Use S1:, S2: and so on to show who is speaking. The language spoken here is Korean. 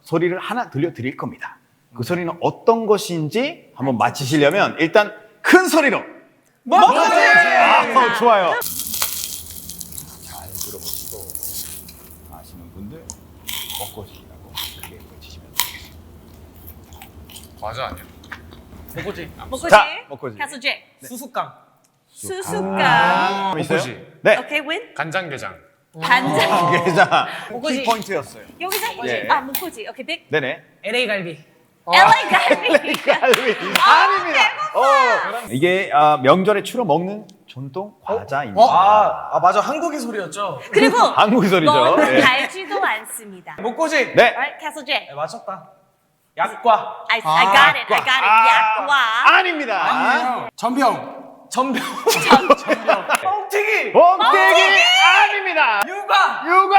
S1: 소리를 하나 들려드릴 겁니다. 그 소리는 어떤 것인지 한번 맞히시려면 일단 큰 소리로
S2: 먹거지!
S1: 좋아요. 잘 들어보시고 아시는 분들 먹거지라고 크게 외치시면 됩니다.
S3: 과자 아니야?
S2: 먹거지.
S4: 먹거지.
S1: 자, 먹거지.
S4: 캐슬 J.
S2: 수수깡.
S4: 수수깡.
S1: 있어요?
S3: 먹거지.
S1: 네.
S4: 오케이, 윈.
S3: 간장게장.
S4: 간장.
S1: 게장
S4: 먹거지.
S1: 키포인트였어요.
S4: 여기서
S1: 예.
S4: 아, 먹거지. 오케이, 빅.
S1: 네네.
S2: LA 갈비.
S4: LA 갈비.
S1: 아닙니다. 이게 명절에 주로 먹는 전통 과자입니다.
S2: 맞아. 한국의 소리였죠.
S4: 그리고
S1: 한국의 소리죠.
S4: 너무
S1: 예.
S4: 달지도 않습니다.
S2: 먹거지.
S1: 네.
S4: Alright, 캐슬 J.
S2: 네, 맞췄다. 약과.
S4: I got it. I got it. 약과.
S1: 아닙니다.
S3: 전병.
S2: 전병. 뻥튀기.
S1: 봄튀기 아닙니다.
S2: 육아.
S1: 육아